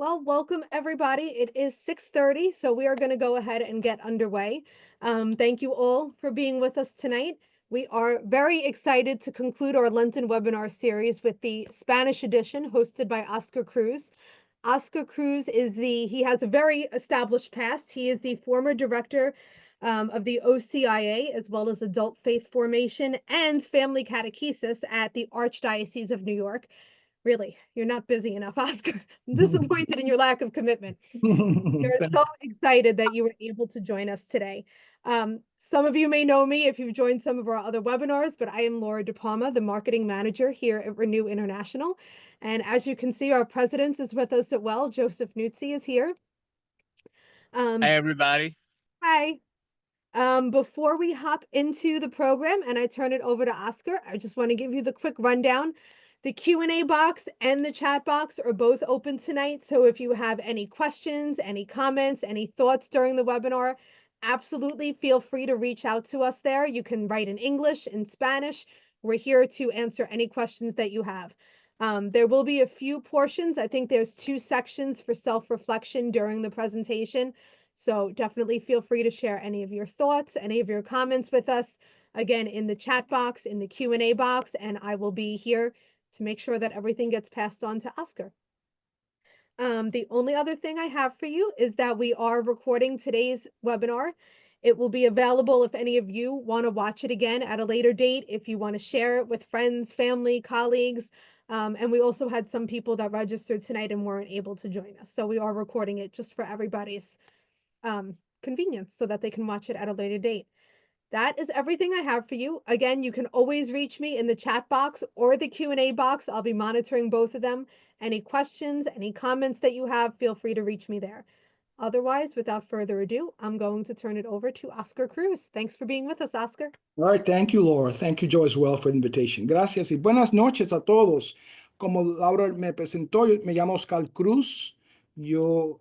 Well, welcome everybody. It is 6:30, so we are going to go ahead and get underway. Thank you all for being with us tonight. We are very excited to conclude our Lenten webinar series with the Spanish edition hosted by Oscar Cruz. Oscar Cruz he has a very established past. He is the former director of the OCIA, as well as Adult Faith Formation and Family Catechesis at the Archdiocese of New York. Really, you're not busy enough, Oscar. I'm disappointed in your lack of commitment. We're so excited that you were able to join us today. Some of you may know me if you've joined some of our other webinars, but I am Laura De Palma, the marketing manager here at Renew International. And as you can see, our president is with us as well. Joseph Nuzzi is here. Hi, everybody. Hi. Before we hop into the program and I turn it over to Oscar, I just want to give you the quick rundown. The Q&A box and the chat box are both open tonight. So if you have any questions, any comments, any thoughts during the webinar, absolutely feel free to reach out to us there. You can write in English, in Spanish. We're here to answer any questions that you have. There will be a few portions. I think there's 2 sections for self-reflection during the presentation. So definitely feel free to share any of your thoughts, any of your comments with us, again, in the chat box, in the Q&A box, and I will be here to make sure that everything gets passed on to Oscar. The only other thing I have for you is that we are recording today's webinar. It will be available if any of you want to watch it again at a later date, if you want to share it with friends, family, colleagues. And we also had some people that registered tonight and weren't able to join us. So we are recording it just for everybody's convenience so that they can watch it at a later date. That is everything I have for you. Again, you can always reach me in the chat box or the Q&A box. I'll be monitoring both of them. Any questions, any comments that you have, feel free to reach me there. Otherwise, without further ado, I'm going to turn it over to Oscar Cruz. Thanks for being with us, Oscar. All right, thank you, Laura. Thank you, Joe, as well, for the invitation. Gracias y buenas noches a todos. Como Laura me presentó, yo me llamo Oscar Cruz. Yo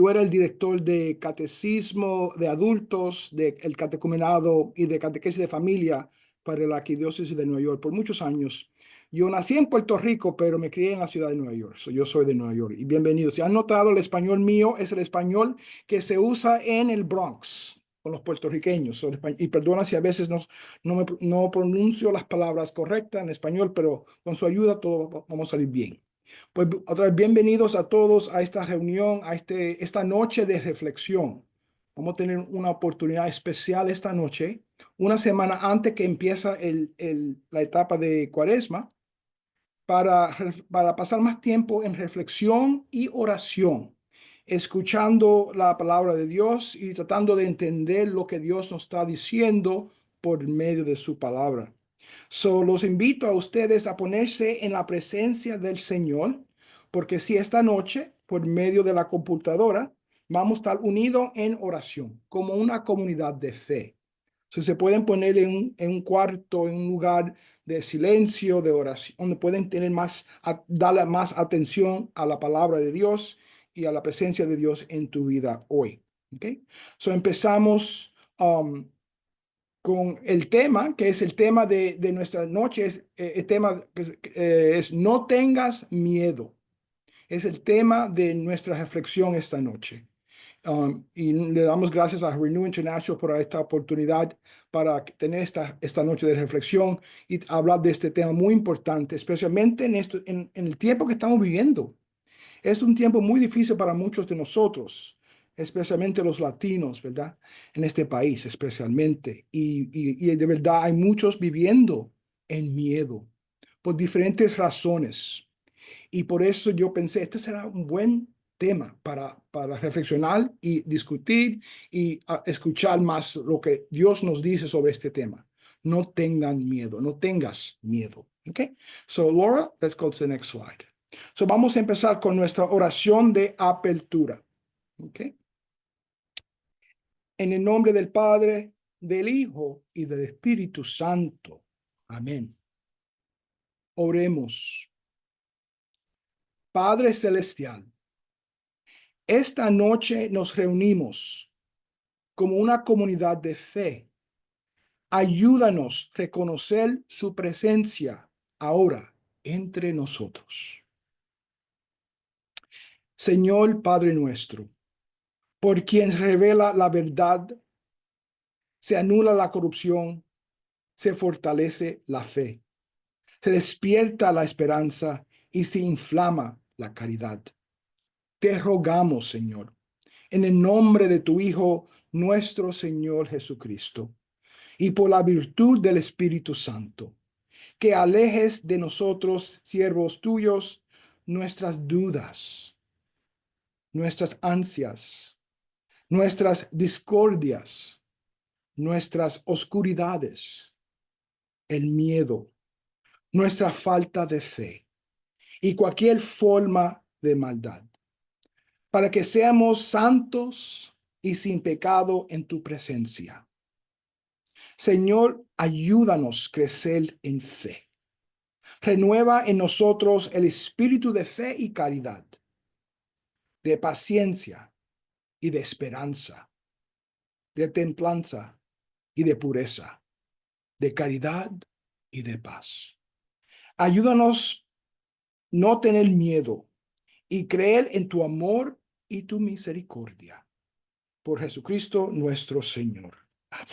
era el director de catecismo de adultos, del catecumenado y de catequesis de familia para la arquidiócesis de Nueva York por muchos años. Yo nací en Puerto Rico, pero me crié en la ciudad de Nueva York. Yo soy de Nueva York. Y bienvenidos. Si han notado, el español mío es el español que se usa en el Bronx con los puertorriqueños. Y perdona si a veces no pronuncio las palabras correctas en español, pero con su ayuda todo vamos a salir bien. Pues otra vez, bienvenidos a todos a esta reunión, a esta noche de reflexión. Vamos a tener una oportunidad especial esta noche, una semana antes que empieza la etapa de Cuaresma, para pasar más tiempo en reflexión y oración, escuchando la palabra de Dios y tratando de entender lo que Dios nos está diciendo por medio de su palabra. Los invito a ustedes a ponerse en la presencia del Señor, porque si esta noche, por medio de la computadora, vamos a estar unidos en oración, como una comunidad de fe. Si se pueden poner en un cuarto, en un lugar de silencio, de oración, donde pueden darle más atención a la palabra de Dios y a la presencia de Dios en tu vida hoy. ¿Okay? Empezamos con el tema, que es el tema de nuestra noche, el tema que es no tengas miedo. Es el tema de nuestra reflexión esta noche. Y le damos gracias a Renew International por esta oportunidad para tener esta noche de reflexión y hablar de este tema muy importante, especialmente en el tiempo que estamos viviendo. Es un tiempo muy difícil para muchos de nosotros, especialmente los latinos, ¿verdad? En este país, especialmente. Y de verdad hay muchos viviendo en miedo por diferentes razones. Y por eso yo pensé, este será un buen tema para reflexionar y discutir y escuchar más lo que Dios nos dice sobre este tema. No tengan miedo, no tengas miedo. Okay? So, Laura, let's go to the next slide. So, vamos a empezar con nuestra oración de apertura. Okay? En el nombre del Padre, del Hijo y del Espíritu Santo. Amén. Oremos. Padre Celestial, esta noche nos reunimos como una comunidad de fe. Ayúdanos a reconocer su presencia ahora entre nosotros. Señor Padre nuestro, por quien revela la verdad, se anula la corrupción, se fortalece la fe, se despierta la esperanza y se inflama la caridad. Te rogamos, Señor, en el nombre de tu Hijo, nuestro Señor Jesucristo, y por la virtud del Espíritu Santo, que alejes de nosotros, siervos tuyos, nuestras dudas, nuestras ansias, nuestras discordias, nuestras oscuridades, el miedo, nuestra falta de fe y cualquier forma de maldad, para que seamos santos y sin pecado en tu presencia. Señor, ayúdanos a crecer en fe. Renueva en nosotros el espíritu de fe y caridad, de paciencia y de esperanza, de templanza y de pureza, de caridad y de paz. Ayúdanos no tener miedo y creer en tu amor y tu misericordia. Por Jesucristo nuestro Señor. Amén.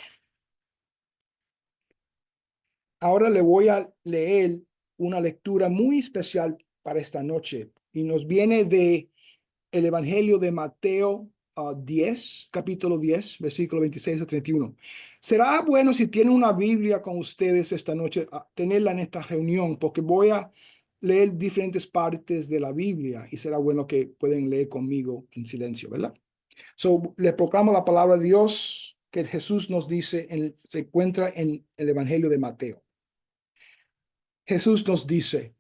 Ahora le voy a leer una lectura muy especial para esta noche y nos viene de el Evangelio de Mateo 10, capítulo 10, versículo 26 a 31. Será bueno si tienen una Biblia con ustedes esta noche, tenerla en esta reunión, porque voy a leer diferentes partes de la Biblia y será bueno que pueden leer conmigo en silencio, ¿verdad? Le proclamo la palabra de Dios que Jesús nos dice, se encuentra en el Evangelio de Mateo. Jesús nos dice,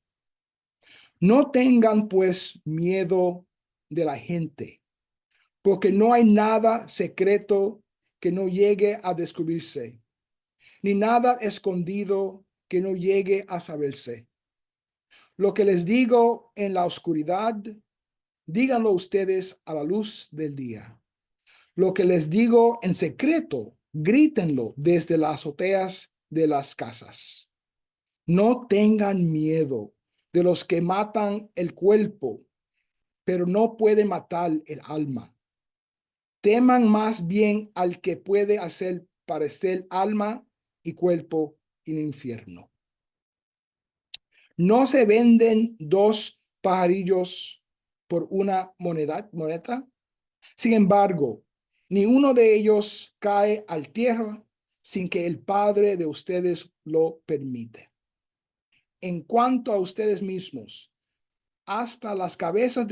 no tengan pues miedo de la gente, porque no hay nada secreto que no llegue a descubrirse, ni nada escondido que no llegue a saberse. Lo que les digo en la oscuridad, díganlo ustedes a la luz del día. Lo que les digo en secreto, grítenlo desde las azoteas de las casas. No tengan miedo de los que matan el cuerpo, pero no pueden matar el alma. Teman más bien al que puede hacer parecer alma y cuerpo en el infierno. ¿No se venden dos pajarillos por una moneda? Sin embargo, ni uno de ellos cae al tierra sin que el Padre de ustedes lo permite. En cuanto a ustedes mismos, hasta las cabezas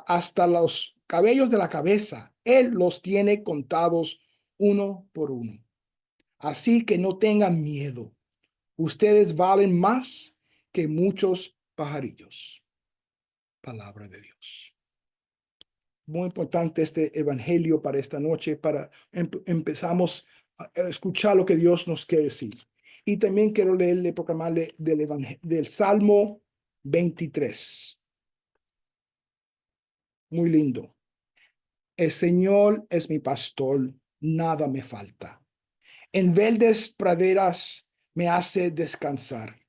hasta los cabellos de la cabeza, Él los tiene contados uno por uno. Así que no tengan miedo. Ustedes valen más que muchos pajarillos. Palabra de Dios. Muy importante este evangelio para esta noche, para empezamos a escuchar lo que Dios nos quiere decir. Y también quiero leerle, proclamarle del Salmo 23. Muy lindo. El Señor es mi pastor, nada me falta. En verdes praderas me hace descansar.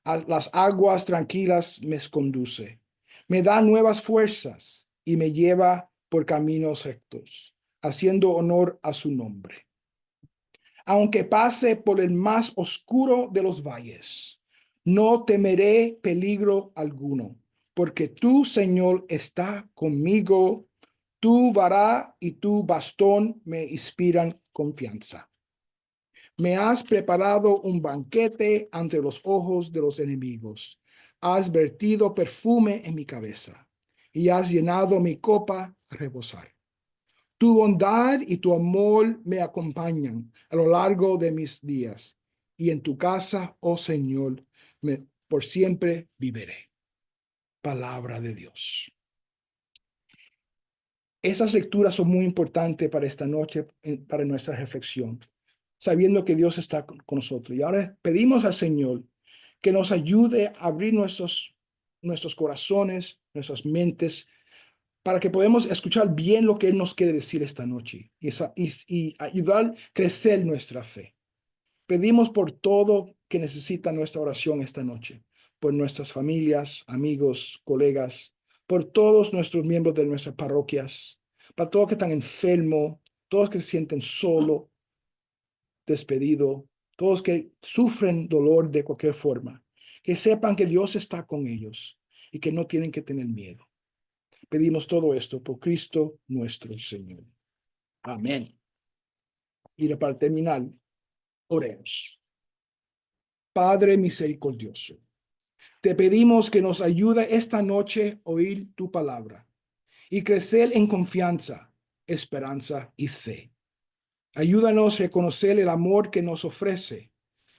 A las aguas tranquilas me conduce. Me da nuevas fuerzas y me lleva por caminos rectos, haciendo honor a su nombre. Aunque pase por el más oscuro de los valles, no temeré peligro alguno, porque tú, Señor, está conmigo. Tu vara y tu bastón me inspiran confianza. Me has preparado un banquete ante los ojos de los enemigos. Has vertido perfume en mi cabeza y has llenado mi copa a rebosar. Tu bondad y tu amor me acompañan a lo largo de mis días, y en tu casa, oh Señor, por siempre viviré. Palabra de Dios. Esas lecturas son muy importantes para esta noche, para nuestra reflexión, sabiendo que Dios está con nosotros. Y ahora pedimos al Señor que nos ayude a abrir nuestros corazones, nuestras mentes, para que podamos escuchar bien lo que Él nos quiere decir esta noche y ayudar a crecer nuestra fe. Pedimos por todo que necesita nuestra oración esta noche, por nuestras familias, amigos, colegas, por todos nuestros miembros de nuestras parroquias, para todos que están enfermos, todos que se sienten solos, despedidos, todos que sufren dolor de cualquier forma, que sepan que Dios está con ellos y que no tienen que tener miedo. Pedimos todo esto por Cristo nuestro Señor. Amén. Y para terminar, oremos. Padre misericordioso, te pedimos que nos ayude esta noche a oír tu palabra y crecer en confianza, esperanza y fe. Ayúdanos a reconocer el amor que nos ofrece.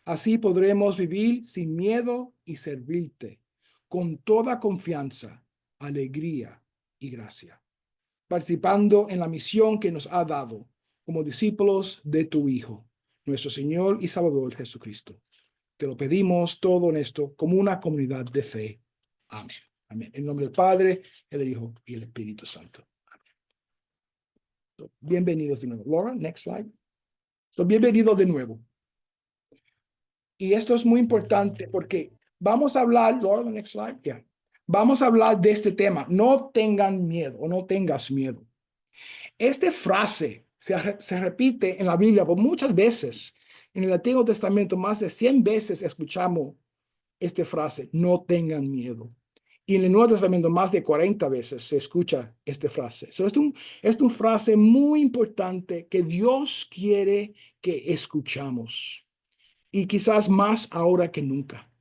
Así podremos vivir sin miedo y servirte con toda confianza, alegría y gracia, participando en la misión que nos ha dado como discípulos de tu Hijo, nuestro Señor y Salvador Jesucristo. Te lo pedimos todo en esto como una comunidad de fe. Amén. Amén. En nombre del Padre, el Hijo y el Espíritu Santo. Amén. Bienvenidos de nuevo. Laura, next slide. Bienvenidos de nuevo. Y esto es muy importante porque vamos a hablar, Laura, next slide. Yeah. Vamos a hablar de este tema. No tengan miedo o no tengas miedo. Esta frase se repite en la Biblia por muchas veces. En el Antiguo Testamento, más de 100 veces escuchamos esta frase, no tengan miedo. Y en el Nuevo Testamento, más de 40 veces se escucha esta frase. Es una frase muy importante que Dios quiere que escuchamos. Y quizás más ahora que nunca.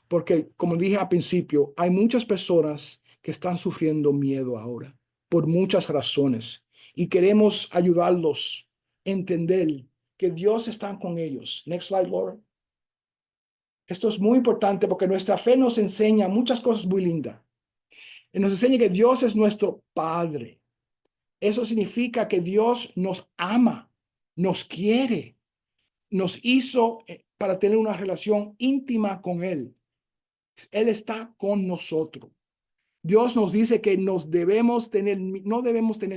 Porque, como dije al principio, hay muchas personas que están sufriendo miedo ahora por muchas razones. Y queremos ayudarlos a entender que Dios está con ellos. Next slide, Laura. Esto es muy importante porque nuestra fe nos enseña muchas cosas muy lindas. Y nos enseña que Dios es nuestro Padre. Eso significa que Dios nos ama, nos quiere, nos hizo para tener una relación íntima con Él. Él está con nosotros. Dios nos dice que no debemos tener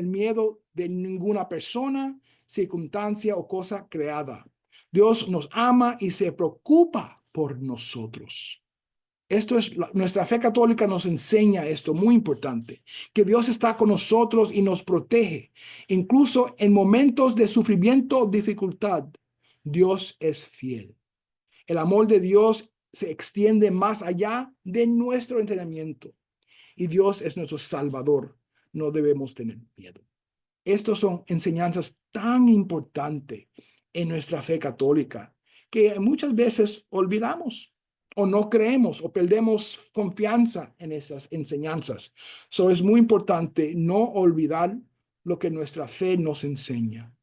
miedo de ninguna persona, circunstancia o cosa creada. Dios nos ama y se preocupa por nosotros. Nuestra fe católica nos enseña esto muy importante, que Dios está con nosotros y nos protege. Incluso en momentos de sufrimiento o dificultad, Dios es fiel. El amor de Dios se extiende más allá de nuestro entendimiento. Y Dios es nuestro Salvador. No debemos tener miedo. Estas son enseñanzas tan importantes en nuestra fe católica que muchas veces olvidamos o no creemos o perdemos confianza en esas enseñanzas. Es muy importante no olvidar lo que nuestra fe nos enseña.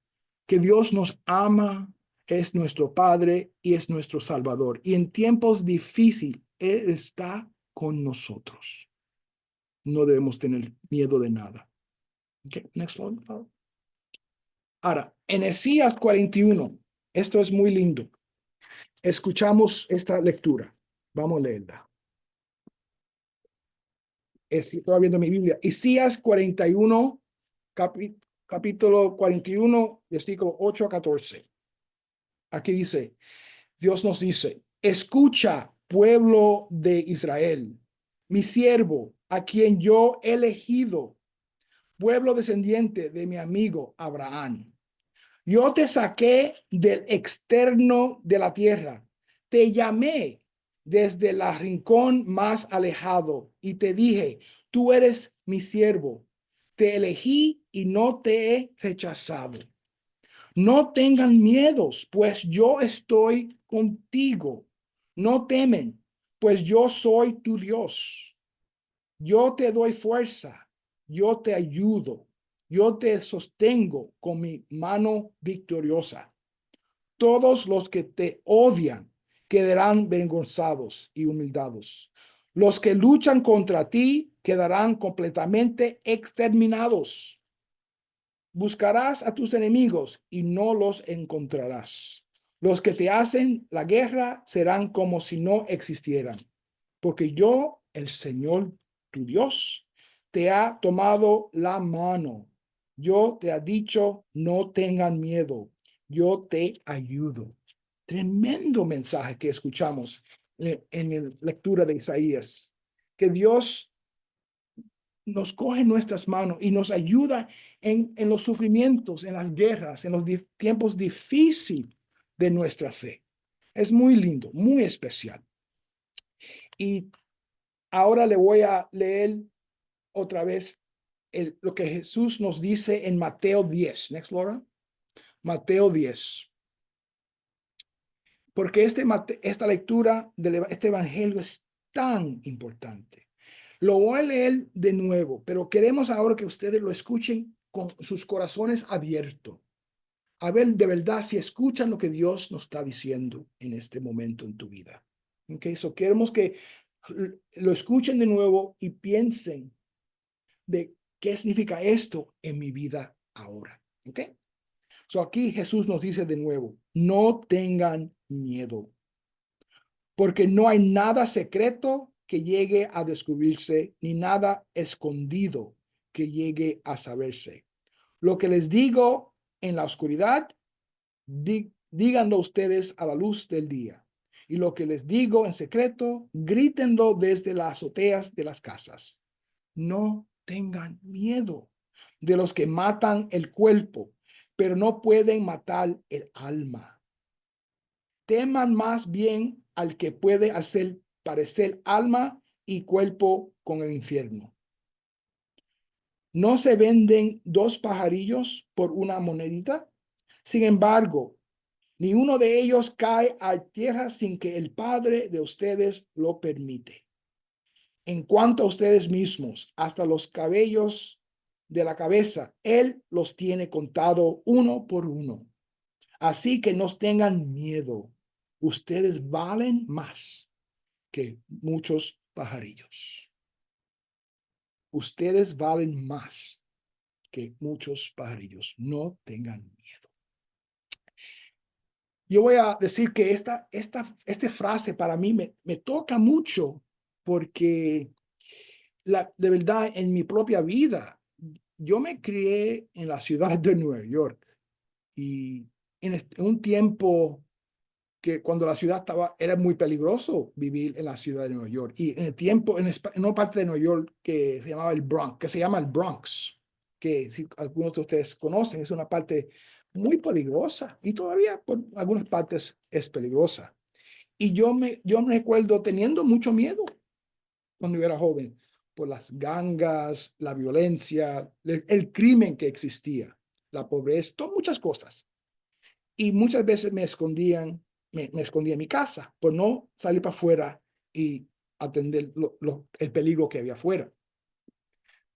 Que Dios nos ama, es nuestro Padre y es nuestro Salvador. Y en tiempos difíciles, Él está con nosotros. No debemos tener miedo de nada. Okay, next slide. Ahora, en Esías 41, esto es muy lindo. Escuchamos esta lectura. Vamos a leerla. Estoy viendo mi Biblia. Esías 41, capítulo 41, versículo 8 a 14. Aquí dice, Dios nos dice, escucha, pueblo de Israel, mi siervo, a quien yo he elegido, pueblo descendiente de mi amigo Abraham. Yo te saqué del externo de la tierra, te llamé desde el rincón más alejado y te dije, tú eres mi siervo, te elegí y no te he rechazado. No tengan miedos, pues yo estoy contigo. No temen, pues yo soy tu Dios. Yo te doy fuerza, yo te ayudo, yo te sostengo con mi mano victoriosa. Todos los que te odian quedarán avergonzados y humillados. Los que luchan contra ti quedarán completamente exterminados. Buscarás a tus enemigos y no los encontrarás. Los que te hacen la guerra serán como si no existieran. Porque yo, el Señor, tu Dios, te ha tomado la mano. Yo te he dicho, no tengan miedo. Yo te ayudo. Tremendo mensaje que escuchamos en la lectura de Isaías. Que Dios nos coge en nuestras manos y nos ayuda en los sufrimientos, en las guerras, en los tiempos difíciles de nuestra fe. Es muy lindo, muy especial. Y ahora le voy a leer otra vez lo que Jesús nos dice en Mateo 10. Next, Laura. Mateo 10. Porque esta lectura de este evangelio es tan importante. Lo voy a leer de nuevo, pero queremos ahora que ustedes lo escuchen con sus corazones abiertos. A ver de verdad si escuchan lo que Dios nos está diciendo en este momento en tu vida. Okay, so queremos que lo escuchen de nuevo y piensen de qué significa esto en mi vida ahora. Okay. So aquí Jesús nos dice de nuevo, no tengan miedo, porque no hay nada secreto que llegue a descubrirse, ni nada escondido que llegue a saberse. Lo que les digo en la oscuridad, díganlo ustedes a la luz del día. Y lo que les digo en secreto, grítenlo desde las azoteas de las casas. No tengan miedo de los que matan el cuerpo, pero no pueden matar el alma. Teman más bien al que puede hacer parecer alma y cuerpo con el infierno. ¿No se venden 2 pajarillos por una monedita? Sin embargo, ni uno de ellos cae a tierra sin que el Padre de ustedes lo permite. En cuanto a ustedes mismos, hasta los cabellos de la cabeza, Él los tiene contado uno por uno. Así que no tengan miedo. Ustedes valen más que muchos pajarillos. Ustedes valen más que muchos pajarillos. No tengan miedo. Yo voy a decir que esta frase para mí me toca mucho porque de verdad en mi propia vida, yo me crié en la ciudad de Nueva York y en un tiempo que cuando la ciudad era muy peligroso vivir en la ciudad de Nueva York. Y en el tiempo, en una parte de Nueva York que se llamaba el Bronx, que se llama el Bronx, que si algunos de ustedes conocen, es una parte muy peligrosa y todavía por algunas partes es peligrosa. Y yo me recuerdo teniendo mucho miedo cuando yo era joven por las gangas, la violencia, el crimen que existía, la pobreza, muchas cosas. Y muchas veces me escondía en mi casa por no salir para afuera y atender el peligro que había afuera.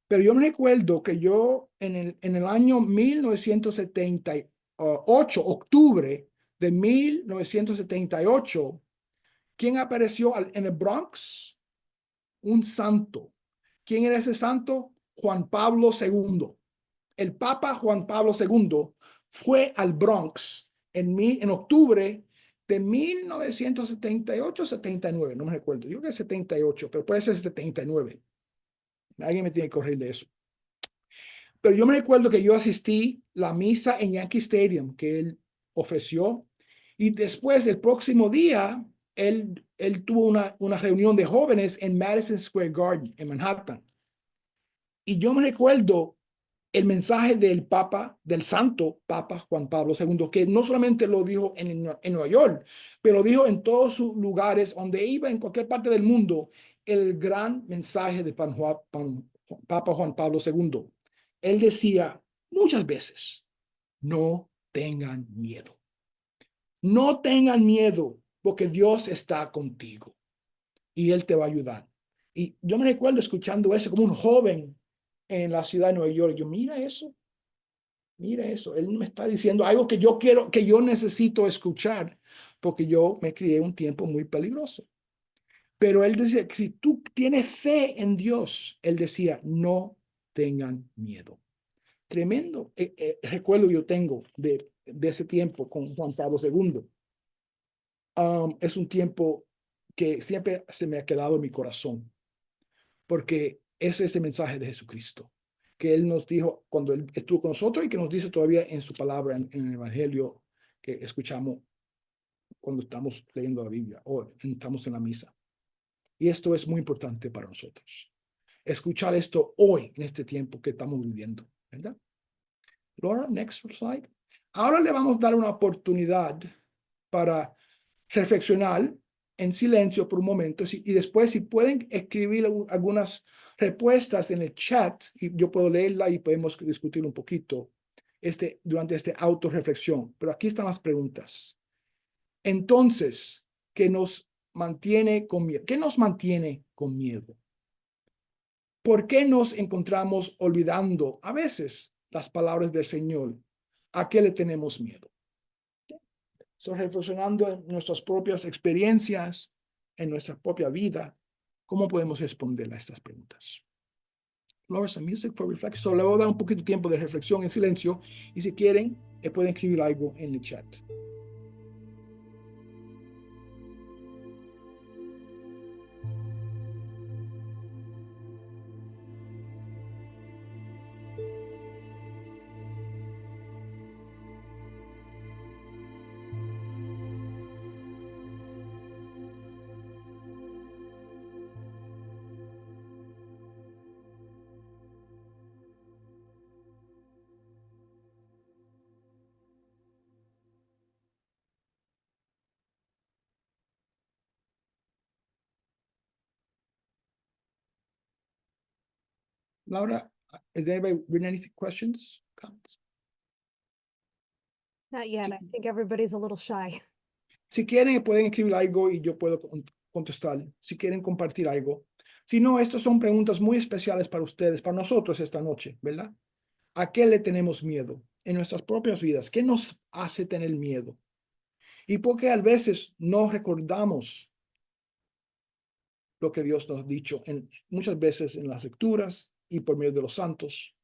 Pero yo me recuerdo que yo en el año 1978, octubre de 1978, ¿quién apareció en el Bronx? Un santo. ¿Quién era ese santo? Juan Pablo II. El Papa Juan Pablo II fue al Bronx en octubre de 1978 79, no me recuerdo, yo creo que es 78, pero puede ser 79. Alguien me tiene que corregir de eso. Pero yo me recuerdo que yo asistí la misa en Yankee Stadium que él ofreció y después el próximo día él tuvo una reunión de jóvenes en Madison Square Garden en Manhattan. Y yo me recuerdo el mensaje del Papa, del Santo Papa Juan Pablo II, que no solamente lo dijo en Nueva York, pero lo dijo en todos sus lugares, donde iba, en cualquier parte del mundo, el gran mensaje de Papa Juan Pablo II. Él decía muchas veces, no tengan miedo. No tengan miedo, porque Dios está contigo y Él te va a ayudar. Y yo me recuerdo escuchando eso como un joven en la ciudad de Nueva York. Yo, mira eso. Él me está diciendo algo que yo quiero, que yo necesito escuchar, porque yo me crié un tiempo muy peligroso. Pero él decía que si tú tienes fe en Dios, él decía, no tengan miedo. Tremendo recuerdo yo tengo de ese tiempo con Juan Pablo II. Es un tiempo que siempre se me ha quedado en mi corazón, porque ese es el mensaje de Jesucristo, que Él nos dijo cuando Él estuvo con nosotros y que nos dice todavía en su palabra, en el Evangelio que escuchamos cuando estamos leyendo la Biblia o estamos en la misa. Y esto es muy importante para nosotros. escuchar esto hoy, en este tiempo que estamos viviendo, ¿verdad? Laura, next slide. Ahora le vamos a dar una oportunidad para reflexionar en silencio por un momento y después si pueden escribir algunas respuestas en el chat y yo puedo leerla y podemos discutir un poquito durante esta autorreflexión. Pero aquí están las preguntas. Entonces, ¿qué nos mantiene con miedo? ¿Qué nos mantiene con miedo? ¿Por qué nos encontramos olvidando a veces las palabras del Señor? ¿A qué le tenemos miedo? Reflexionando en nuestras propias experiencias, en nuestra propia vida, ¿cómo podemos responder a estas preguntas? Laura, some music for reflection. So, le voy a dar un poquito de tiempo de reflexión en silencio y si quieren, pueden escribir algo en el chat. Laura, is there anybody with any questions, comments? Not yet. I think everybody's a little shy. Si quieren, pueden escribir algo y yo puedo contestar. Si quieren compartir algo. Si no, estas son preguntas muy especiales para ustedes, para nosotros esta noche, ¿verdad? ¿A qué le tenemos miedo en nuestras propias vidas? ¿Qué nos hace tener miedo? Y porque a veces no recordamos lo que Dios nos ha dicho muchas veces en las lecturas y por medio de los santos,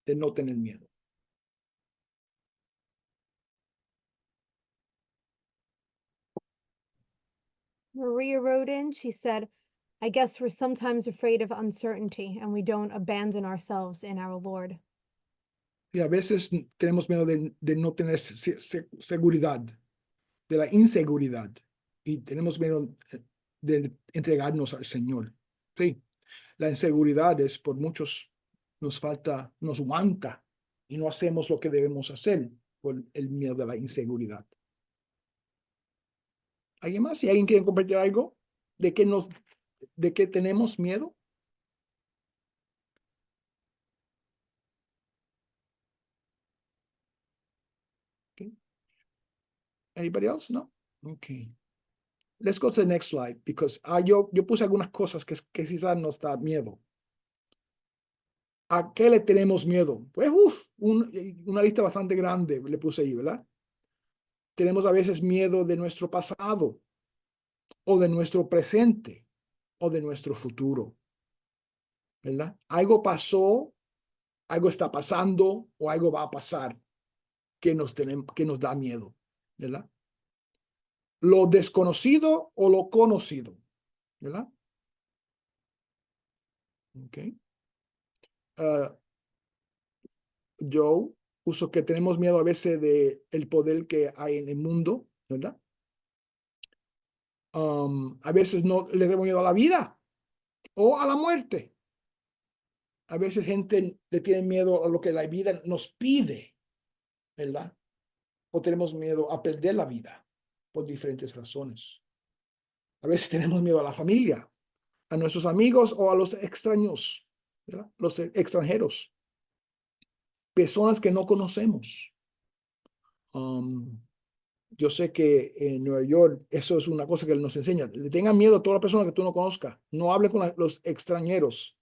de no tener miedo. Maria wrote in, she said, I guess we're sometimes afraid of uncertainty and we don't abandon ourselves in our Lord. Y a veces tenemos miedo de no tener seguridad, de la inseguridad. Y tenemos miedo de entregarnos al Señor. Sí, la inseguridad es por muchos, nos aguanta y no hacemos lo que debemos hacer por el miedo de la inseguridad. ¿Alguien más? Si alguien quiere compartir algo de qué tenemos miedo. Okay. Anybody else? No? Okay. Let's go to the next slide because yo puse algunas cosas que quizás nos da miedo. ¿A qué le tenemos miedo? Pues una lista bastante grande le puse ahí, ¿verdad? Tenemos a veces miedo de nuestro pasado o de nuestro presente o de nuestro futuro, ¿verdad? Algo pasó, algo está pasando o algo va a pasar que nos da miedo, ¿verdad? Lo desconocido o lo conocido, ¿verdad? Ok. Yo uso que tenemos miedo a veces del poder que hay en el mundo, ¿verdad? A veces no le tenemos miedo a la vida o a la muerte. A veces gente le tiene miedo a lo que la vida nos pide, ¿verdad? O tenemos miedo a perder la vida por diferentes razones. A veces tenemos miedo a la familia, a nuestros amigos o a los extraños, ¿verdad? Los extranjeros. Personas que no conocemos. Yo sé que en Nueva York eso es una cosa que nos enseña. Le tengan miedo a toda persona que tú no conozcas. No hable con los extranjeros,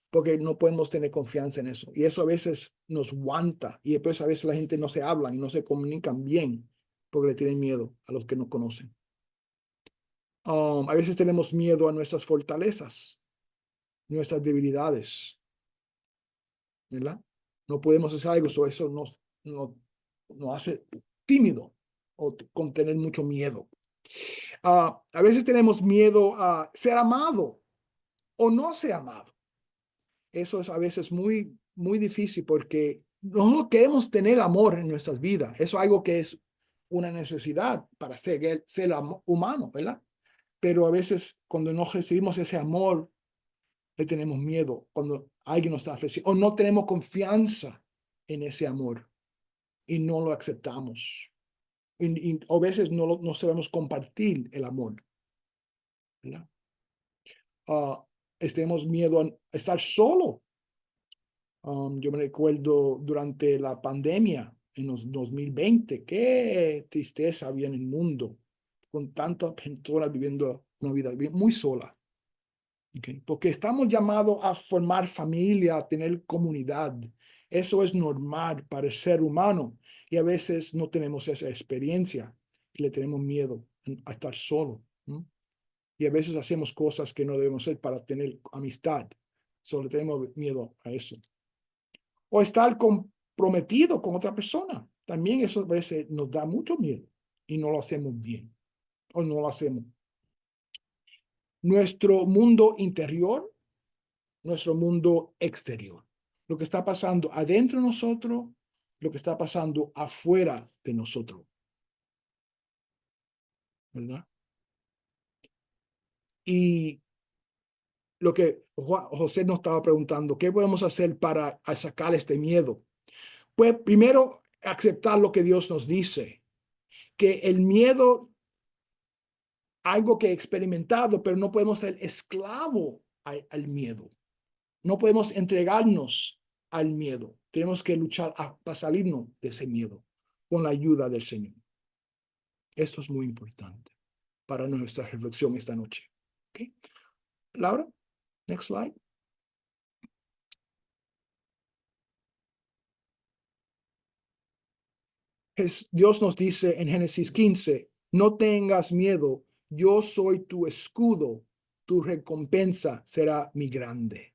porque no podemos tener confianza en eso. Y eso a veces nos aguanta. Y después a veces la gente no se habla y no se comunican bien porque le tienen miedo a los que no conocen. A veces tenemos miedo a nuestras fortalezas, nuestras debilidades, ¿verdad? No podemos hacer algo, eso nos hace tímido o con tener mucho miedo. A veces tenemos miedo a ser amado o no ser amado. Eso es a veces muy, muy difícil porque no queremos tener amor en nuestras vidas. Eso es algo que es una necesidad para ser humano, ¿verdad? pero a veces cuando no recibimos ese amor, le tenemos miedo cuando alguien nos está ofreciendo, o no tenemos confianza en ese amor y no lo aceptamos. Y a veces no sabemos compartir el amor, ¿verdad? Tenemos miedo a estar solo. Yo me recuerdo durante la pandemia en los 2020, qué tristeza había en el mundo, con tantas personas viviendo una vida muy sola. Okay. Porque estamos llamados a formar familia, a tener comunidad. Eso es normal para el ser humano y a veces no tenemos esa experiencia y le tenemos miedo a estar solo. ¿No? Y a veces hacemos cosas que no debemos hacer para tener amistad. Solo tenemos miedo a eso. O estar comprometido con otra persona. También eso a veces nos da mucho miedo y no lo hacemos bien o no lo hacemos. Nuestro mundo interior, nuestro mundo exterior. Lo que está pasando adentro de nosotros, lo que está pasando afuera de nosotros. ¿Verdad? Y lo que José nos estaba preguntando, ¿qué podemos hacer para sacar este miedo? Pues primero, aceptar lo que Dios nos dice, que el miedo, algo que he experimentado, pero no podemos ser esclavo al miedo. No podemos entregarnos al miedo. Tenemos que luchar para salirnos de ese miedo con la ayuda del Señor. Esto es muy importante para nuestra reflexión esta noche. ¿Okay? Laura, next slide. Dios nos dice en Génesis 15, no tengas miedo, yo soy tu escudo, tu recompensa será mi grande.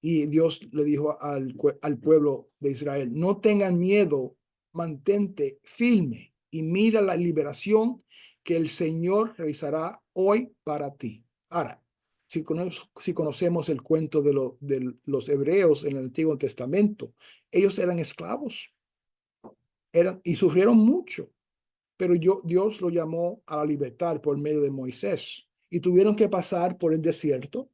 Y Dios le dijo al pueblo de Israel, no tengan miedo, mantente firme y mira la liberación que el Señor realizará hoy para ti. Ahora, si conocemos el cuento de los hebreos en el Antiguo Testamento, ellos eran esclavos y sufrieron mucho, pero Dios lo llamó a la libertad por medio de Moisés y tuvieron que pasar por el desierto,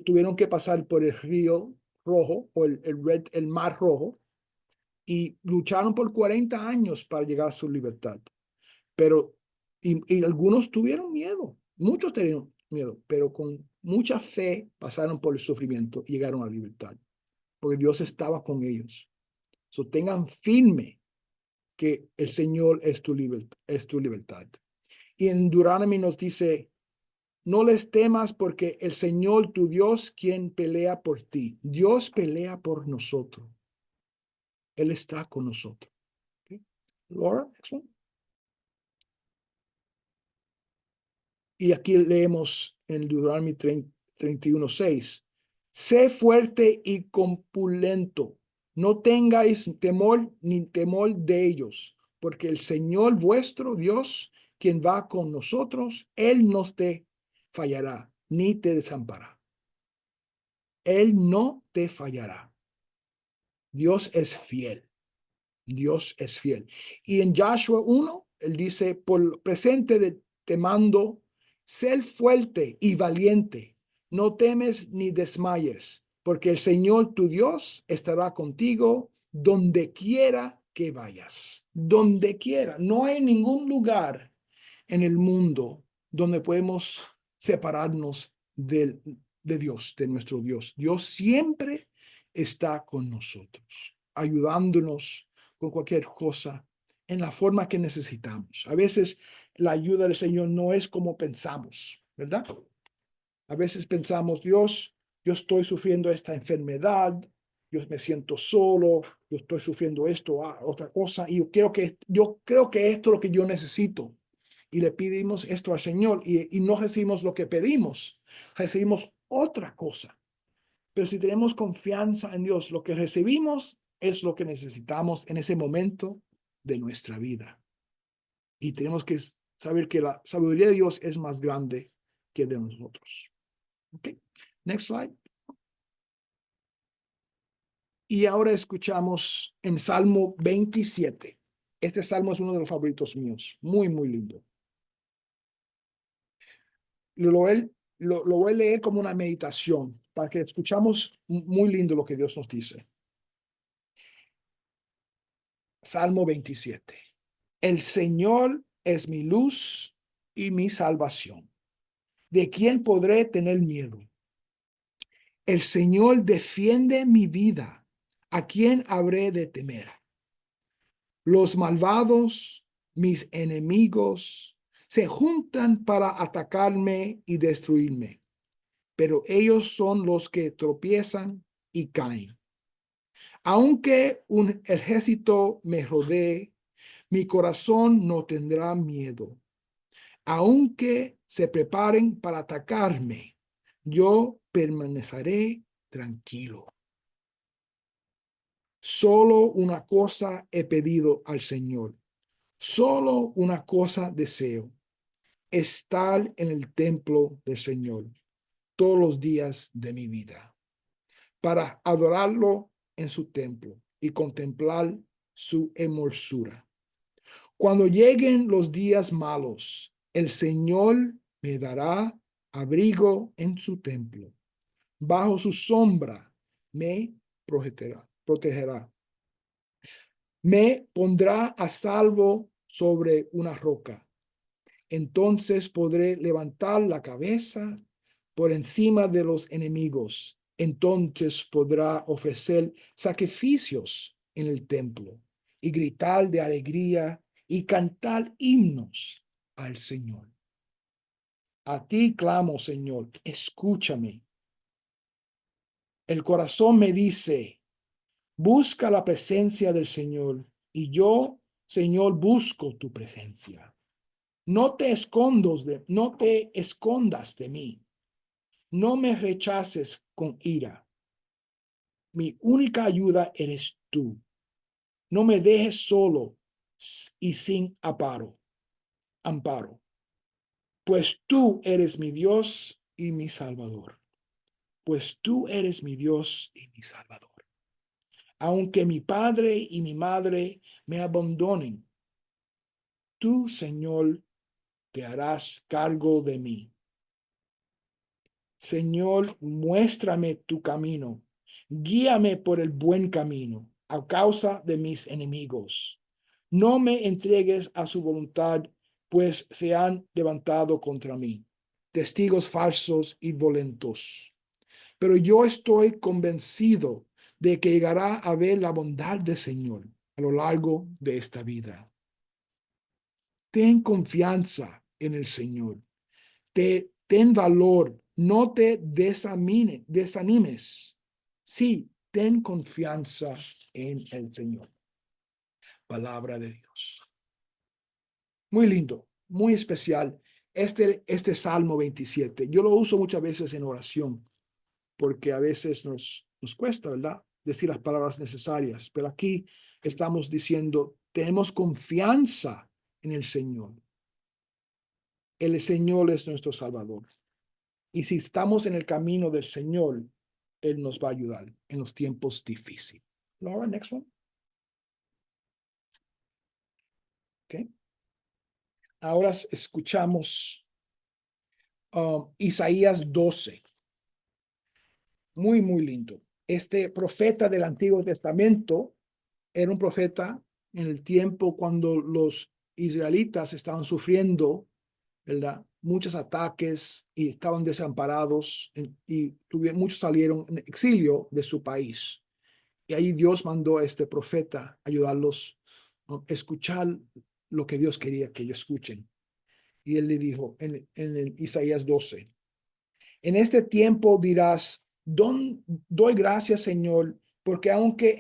tuvieron que pasar por el río rojo o el mar rojo y lucharon por 40 años para llegar a su libertad. Pero, y algunos tuvieron miedo, muchos tenían miedo, pero con mucha fe pasaron por el sufrimiento y llegaron a la libertad, porque Dios estaba con ellos. So, tengan firme que el Señor es tu libertad. Y en Deuteronomy nos dice, no les temas porque el Señor tu Dios quien pelea por ti. Dios pelea por nosotros. Él está con nosotros. Okay. Laura, next one. Y aquí leemos en Deuteronomy 31:6. Sé fuerte y compulento. No tengáis temor ni temor de ellos, porque el Señor vuestro Dios, quien va con nosotros, Él no te fallará, ni te desamparará. Él no te fallará. Dios es fiel. Dios es fiel. Y en Joshua 1, Él dice, por presente te mando, sé fuerte y valiente. No temes ni desmayes, porque el Señor tu Dios estará contigo donde quiera que vayas. Donde quiera. No hay ningún lugar en el mundo donde podemos separarnos de Dios, de nuestro Dios. Dios siempre está con nosotros, ayudándonos con cualquier cosa en la forma que necesitamos. A veces la ayuda del Señor no es como pensamos, ¿verdad? A veces pensamos, Dios, yo estoy sufriendo esta enfermedad, yo me siento solo, yo estoy sufriendo esto, otra cosa, y yo creo que esto es lo que yo necesito. Y le pedimos esto al Señor y no recibimos lo que pedimos, recibimos otra cosa. Pero si tenemos confianza en Dios, lo que recibimos es lo que necesitamos en ese momento de nuestra vida. Y tenemos que saber que la sabiduría de Dios es más grande que de nosotros. Okay. Next slide. Y ahora escuchamos en Salmo 27. Este salmo es uno de los favoritos míos. Muy, muy lindo. Lo voy a leer como una meditación para que escuchamos muy lindo lo que Dios nos dice. Salmo 27. El Señor es mi luz y mi salvación. ¿De quién podré tener miedo? El Señor defiende mi vida. ¿A quién habré de temer? Los malvados, mis enemigos, se juntan para atacarme y destruirme, pero ellos son los que tropiezan y caen. Aunque un ejército me rodee, mi corazón no tendrá miedo. Aunque se preparen para atacarme, yo permaneceré tranquilo. Solo una cosa he pedido al Señor. Solo una cosa deseo: estar en el templo del Señor todos los días de mi vida, para adorarlo en su templo y contemplar su hermosura. Cuando lleguen los días malos, el Señor me dará abrigo en su templo. Bajo su sombra me protegerá. Me pondrá a salvo sobre una roca. Entonces podré levantar la cabeza por encima de los enemigos. Entonces podrá ofrecer sacrificios en el templo y gritar de alegría y cantar himnos al Señor. A ti clamo, Señor, escúchame. El corazón me dice: busca la presencia del Señor, y yo, Señor, busco tu presencia. No te escondas de mí. No me rechaces con ira. Mi única ayuda eres tú. No me dejes solo y sin amparo. Pues tú eres mi Dios y mi Salvador. Pues tú eres mi Dios y mi Salvador. Aunque mi padre y mi madre me abandonen, tú, Señor, te harás cargo de mí. Señor, muéstrame tu camino. Guíame por el buen camino a causa de mis enemigos. No me entregues a su voluntad, pues se han levantado contra mí testigos falsos y violentos. Pero yo estoy convencido de que llegará a ver la bondad del Señor a lo largo de esta vida. Ten confianza en el Señor. Ten valor, no te desanimes. Sí, ten confianza en el Señor. Palabra de Dios. Muy lindo, muy especial. Este Salmo 27, yo lo uso muchas veces en oración, porque a veces nos cuesta, ¿verdad?, decir las palabras necesarias, pero aquí estamos diciendo, tenemos confianza en el Señor. El Señor es nuestro Salvador. Y si estamos en el camino del Señor, Él nos va a ayudar en los tiempos difíciles. Laura, next one. Okay. Ahora escuchamos Isaías 12. Muy, muy lindo. Este profeta del Antiguo Testamento era un profeta en el tiempo cuando los israelitas estaban sufriendo, ¿verdad?, muchos ataques y estaban desamparados y muchos salieron en exilio de su país. Y ahí Dios mandó a este profeta ayudarlos a escuchar lo que Dios quería que ellos escuchen. Y él le dijo en el Isaías 12, en este tiempo dirás, doy gracias, Señor, porque aunque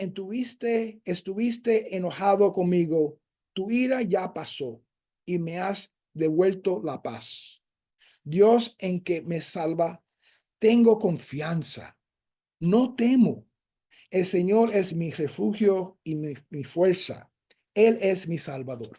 estuviste enojado conmigo, tu ira ya pasó y me has devuelto la paz. Dios en que me salva, tengo confianza, no temo. El Señor es mi refugio y mi fuerza. Él es mi Salvador.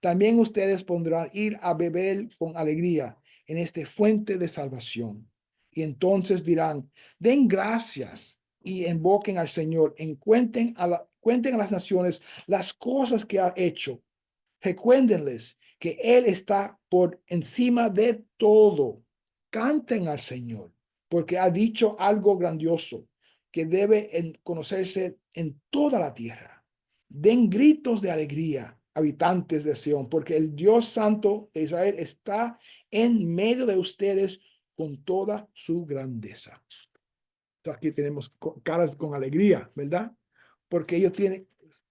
También ustedes podrán ir a beber con alegría en esta fuente de salvación. Y entonces dirán, den gracias y invoquen al Señor. Cuenten a las naciones las cosas que ha hecho. Recuérdenles que Él está por encima de todo. Canten al Señor, porque ha dicho algo grandioso que debe conocerse en toda la tierra. Den gritos de alegría, habitantes de Sión, porque el Dios Santo de Israel está en medio de ustedes con toda su grandeza. Aquí tenemos caras con alegría, ¿verdad? Porque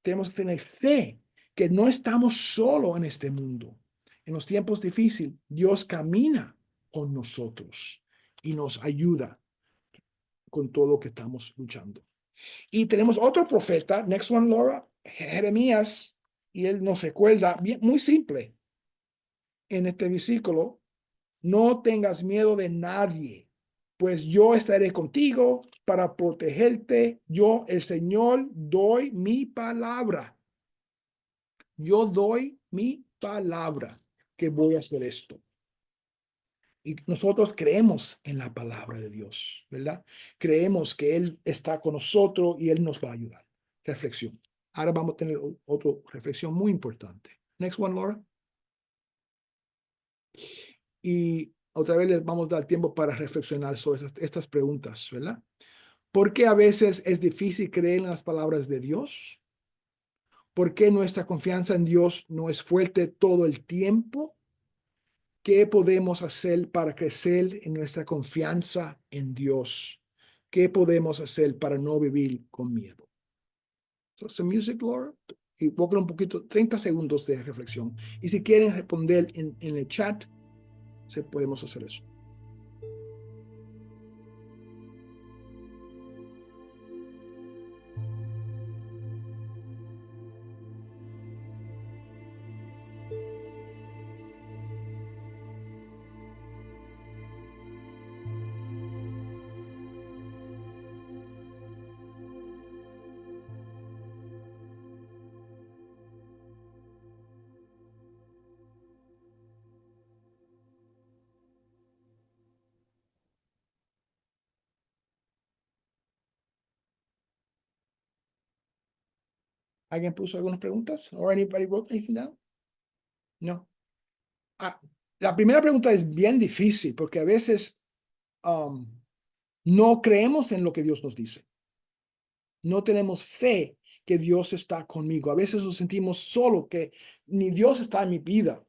tenemos que tener fe que no estamos solos en este mundo. En los tiempos difíciles, Dios camina con nosotros y nos ayuda con todo lo que estamos luchando. Y tenemos otro profeta, next one, Laura, Jeremías, y él nos recuerda, bien, muy simple, en este versículo, no tengas miedo de nadie, pues yo estaré contigo para protegerte. Yo, el Señor, doy mi palabra. Yo doy mi palabra que voy a hacer esto. Y nosotros creemos en la palabra de Dios, ¿verdad? Creemos que Él está con nosotros y Él nos va a ayudar. Reflexión. Ahora vamos a tener otra reflexión muy importante. Next one, Laura. Y otra vez les vamos a dar tiempo para reflexionar sobre estas preguntas, ¿verdad? ¿Por qué a veces es difícil creer en las palabras de Dios? ¿Por qué nuestra confianza en Dios no es fuerte todo el tiempo? ¿Qué podemos hacer para crecer en nuestra confianza en Dios? ¿Qué podemos hacer para no vivir con miedo? So, some music, Laura. Y voy a un poquito, 30 segundos de reflexión. Y si quieren responder en el chat, podemos hacer eso. ¿Alguien puso algunas preguntas? Or anybody wrote anything down? No. La primera pregunta es bien difícil porque a veces no creemos en lo que Dios nos dice. No tenemos fe que Dios está conmigo. A veces nos sentimos solo, que ni Dios está en mi vida.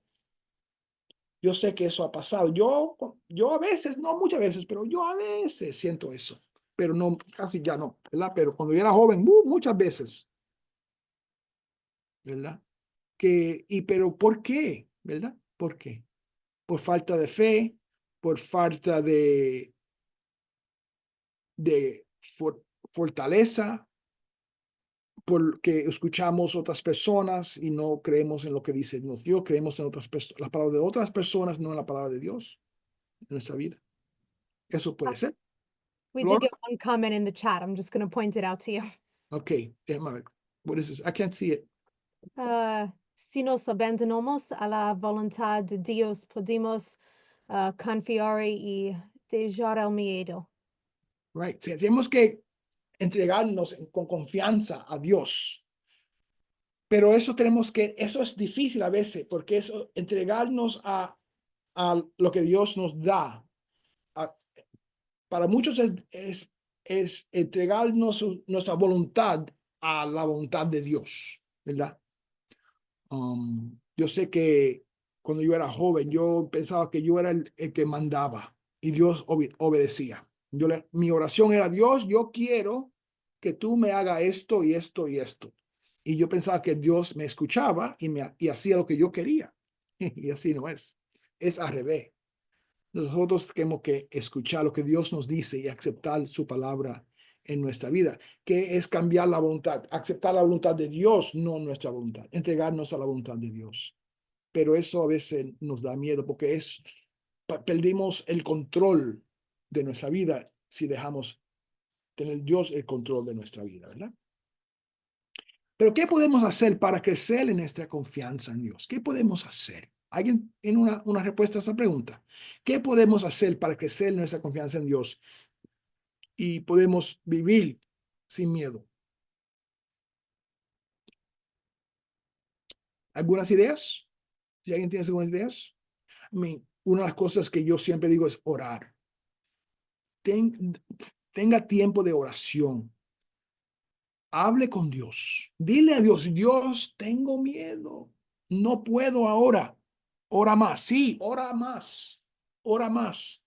Yo sé que eso ha pasado. Yo a veces, no muchas veces, pero yo a veces siento eso. Pero no, casi ya no, ¿verdad? Pero cuando yo era joven, muchas veces, ¿verdad? Pero ¿por qué? ¿Verdad? ¿Por qué? Por falta de fe, por falta de fortaleza, porque escuchamos otras personas y no creemos en lo que dice Dios, creemos en otras personas, la palabra de otras personas, no en la palabra de Dios en nuestra vida. Eso puede ser. We Laura? did get one comment in the chat. I'm just going to point it out to you. Okay, déjame ver. What is this? I can't see it. Si nos abandonamos a la voluntad de Dios, podemos confiar y dejar el miedo. Right. Tenemos que entregarnos con confianza a Dios. Pero eso eso es difícil a veces, porque eso, entregarnos a lo que Dios nos da, para muchos es entregarnos nuestra voluntad a la voluntad de Dios, ¿verdad? Yo sé que cuando yo era joven, yo pensaba que yo era el que mandaba y Dios obedecía. Mi oración era, Dios, yo quiero que tú me hagas esto y esto y esto. Y yo pensaba que Dios me escuchaba y hacía lo que yo quería. Y así no es. Es al revés. Nosotros tenemos que escuchar lo que Dios nos dice y aceptar su palabra en nuestra vida, que es cambiar la voluntad, aceptar la voluntad de Dios, no nuestra voluntad, entregarnos a la voluntad de Dios. Pero eso a veces nos da miedo porque perdimos el control de nuestra vida si dejamos tener Dios el control de nuestra vida, ¿verdad? Pero ¿qué podemos hacer para crecer en nuestra confianza en Dios? ¿Qué podemos hacer? ¿Alguien tiene una respuesta a esa pregunta? ¿Qué podemos hacer para crecer en nuestra confianza en Dios y podemos vivir sin miedo? ¿Algunas ideas? Si alguien tiene segundas ideas, una de las cosas que yo siempre digo es orar. Tenga tiempo de oración. Hable con Dios. Dile a Dios, Dios, tengo miedo. No puedo ahora. Ora más. Sí, ora más. Ora más.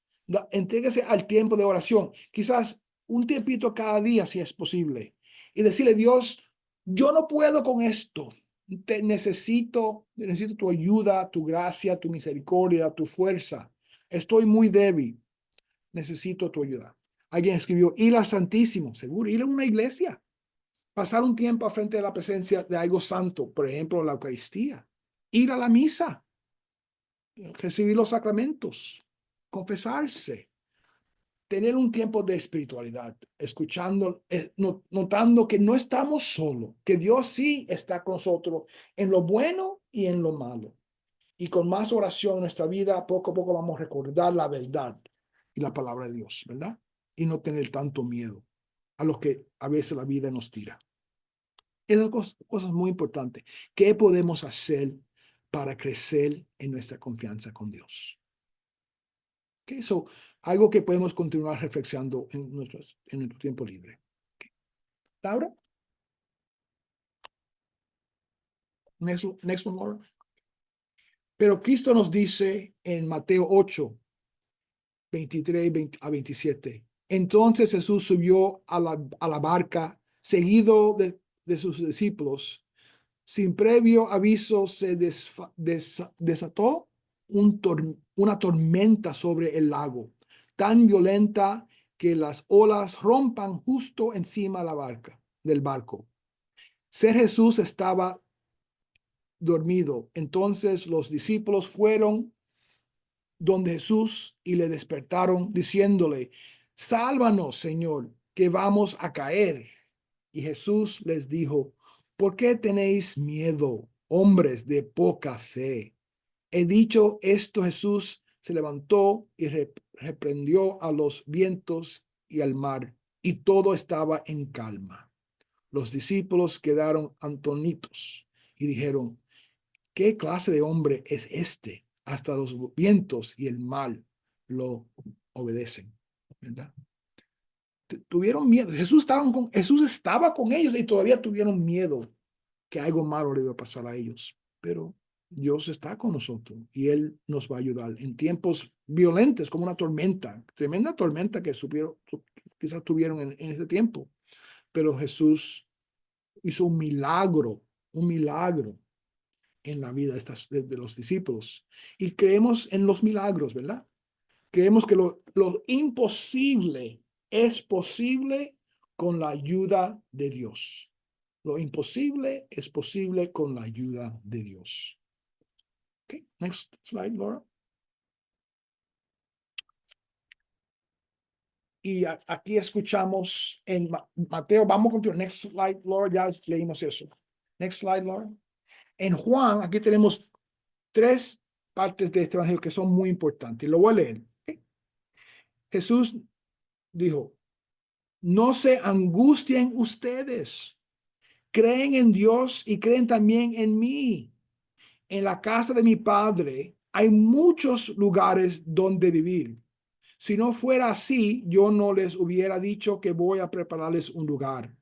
Entréguese al tiempo de oración. Quizás un tiempito cada día, si es posible. Y decirle, Dios, yo no puedo con esto. Necesito tu ayuda, tu gracia, tu misericordia, tu fuerza. Estoy muy débil. Necesito tu ayuda. Alguien escribió, ir al Santísimo. Seguro, ir a una iglesia. Pasar un tiempo frente a la presencia de algo santo, por ejemplo, la Eucaristía, ir a la misa, recibir los sacramentos, confesarse, tener un tiempo de espiritualidad, escuchando, notando que no estamos solos, que Dios sí está con nosotros en lo bueno y en lo malo. Y con más oración en nuestra vida, poco a poco vamos a recordar la verdad y la palabra de Dios, ¿verdad? Y no tener tanto miedo a lo que a veces la vida nos tira. Esas cosas muy importantes. ¿Qué podemos hacer para crecer en nuestra confianza con Dios? Okay, so, algo que podemos continuar reflexionando en nuestro tiempo libre. Okay. Laura? Next one, Laura. Pero Cristo nos dice en Mateo 8, 23 a 27. Entonces Jesús subió a la barca, seguido de sus discípulos. Sin previo aviso se desató una tormenta sobre el lago, tan violenta que las olas rompan justo encima del barco. Ser Jesús estaba dormido. Entonces los discípulos fueron donde Jesús y le despertaron diciéndole, sálvanos, Señor, que vamos a caer. Y Jesús les dijo, ¿por qué tenéis miedo, hombres de poca fe? He dicho esto, Jesús se levantó y reprendió a los vientos y al mar, y todo estaba en calma. Los discípulos quedaron atónitos y dijeron, ¿qué clase de hombre es este? Hasta los vientos y el mar lo obedecen, ¿verdad? Tuvieron miedo. Jesús estaba con ellos y todavía tuvieron miedo que algo malo le iba a pasar a ellos. Pero Dios está con nosotros y Él nos va a ayudar en tiempos violentos como una tormenta, tremenda tormenta que quizás tuvieron en ese tiempo. Pero Jesús hizo un milagro en la vida de los discípulos. Y creemos en los milagros, ¿verdad? Creemos que lo imposible es posible con la ayuda de Dios. Lo imposible es posible con la ayuda de Dios. Okay, next slide, Laura. Y aquí escuchamos en Mateo, vamos a continuar. Next slide, Laura, ya leímos eso. Next slide, Laura. En Juan, aquí tenemos 3 partes de este evangelio que son muy importantes. Lo voy a leer. Okay. Jesús dijo, no se angustien ustedes. Creen en Dios y creen también en mí. En la casa de mi Padre hay muchos lugares donde vivir. Si no fuera así, yo no les hubiera dicho que voy a prepararles un lugar.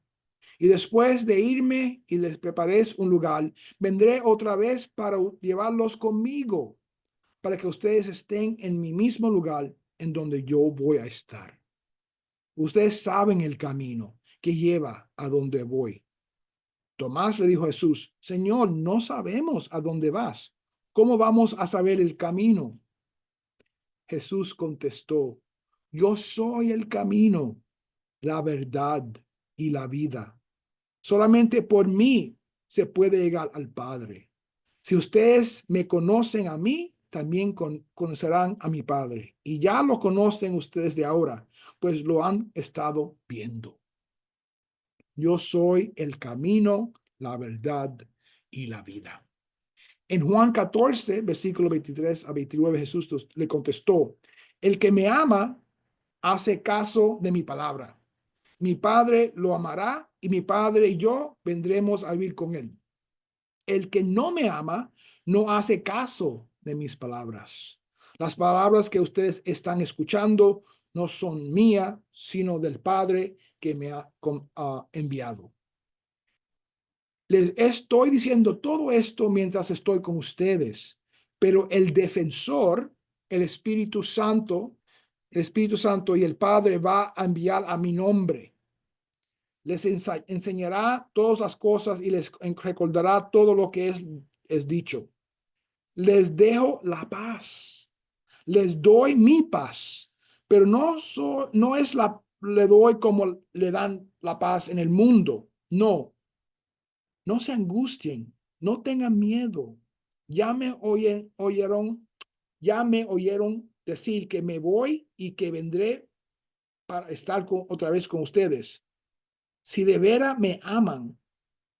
Y después de irme y les preparéis un lugar, vendré otra vez para llevarlos conmigo, para que ustedes estén en mi mismo lugar en donde yo voy a estar. Ustedes saben el camino que lleva a donde voy. Tomás le dijo a Jesús, Señor, no sabemos a dónde vas. ¿Cómo vamos a saber el camino? Jesús contestó, yo soy el camino, la verdad y la vida. Solamente por mí se puede llegar al Padre. Si ustedes me conocen a mí, también conocerán a mi Padre. Y ya lo conocen ustedes de ahora, pues lo han estado viendo. Yo soy el camino, la verdad y la vida. En Juan 14, versículo 23 a 29, Jesús le contestó, el que me ama hace caso de mi palabra. Mi Padre lo amará y mi Padre y yo vendremos a vivir con él. el que no me ama no hace caso de mis palabras. Las palabras que ustedes están escuchando no son mías, sino del Padre que me ha enviado. Les estoy diciendo todo esto mientras estoy con ustedes, pero el defensor, el Espíritu Santo y el Padre va a enviar a mi nombre. Les enseñará todas las cosas y les recordará todo lo que es dicho. Les dejo la paz. Les doy mi paz, pero no es le doy como le dan la paz en el mundo. No. No se angustien, no tengan miedo. Ya me oyeron decir que me voy y que vendré para estar otra vez con ustedes. Si de veras me aman,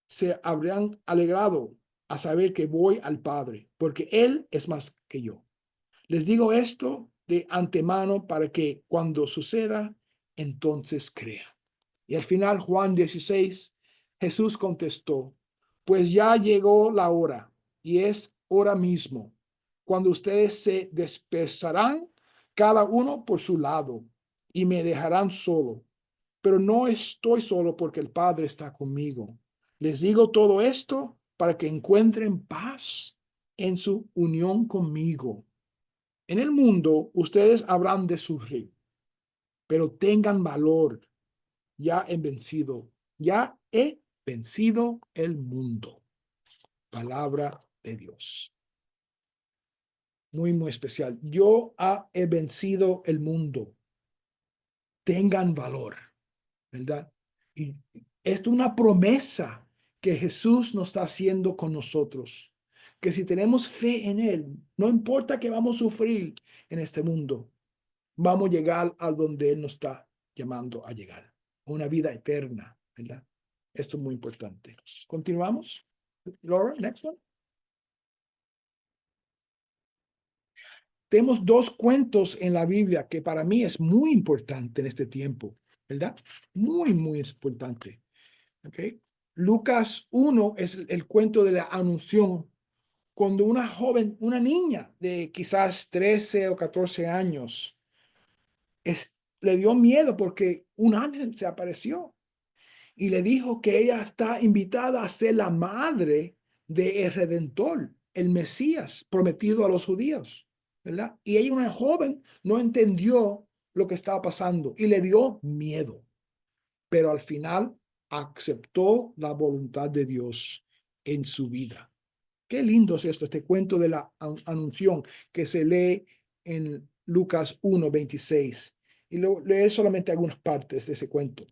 se habrán alegrado a saber que voy al Padre, porque Él es más que yo. Les digo esto de antemano para que cuando suceda, entonces crean. Y al final, Juan 16, Jesús contestó, pues ya llegó la hora, y es hora mismo, cuando ustedes se dispersarán cada uno por su lado, y me dejarán solo. Pero no estoy solo porque el Padre está conmigo. Les digo todo esto para que encuentren paz en su unión conmigo. En el mundo ustedes habrán de sufrir, pero tengan valor. Ya he vencido el mundo. Palabra de Dios. Muy, muy especial. Yo he vencido el mundo. Tengan valor, ¿verdad? Y esto es una promesa que Jesús nos está haciendo con nosotros. Que si tenemos fe en Él, no importa que vamos a sufrir en este mundo, vamos a llegar a donde Él nos está llamando a llegar. Una vida eterna, ¿verdad? Esto es muy importante. Continuamos. Laura, next one. Tenemos dos cuentos en la Biblia que para mí es muy importante en este tiempo, ¿verdad? Muy, muy importante. ¿Okay? Lucas 1 es el cuento de la Anunciación, cuando una joven, una niña de quizás 13 o 14 años, le dio miedo porque un ángel se apareció y le dijo que ella está invitada a ser la madre del Redentor, el Mesías prometido a los judíos, ¿verdad? Y ella, una joven, no entendió lo que estaba pasando y le dio miedo, pero al final aceptó la voluntad de Dios en su vida. Qué lindo es esto, este cuento de la Anunciación que se lee en Lucas 1:26. Y leer solamente algunas partes de ese cuento.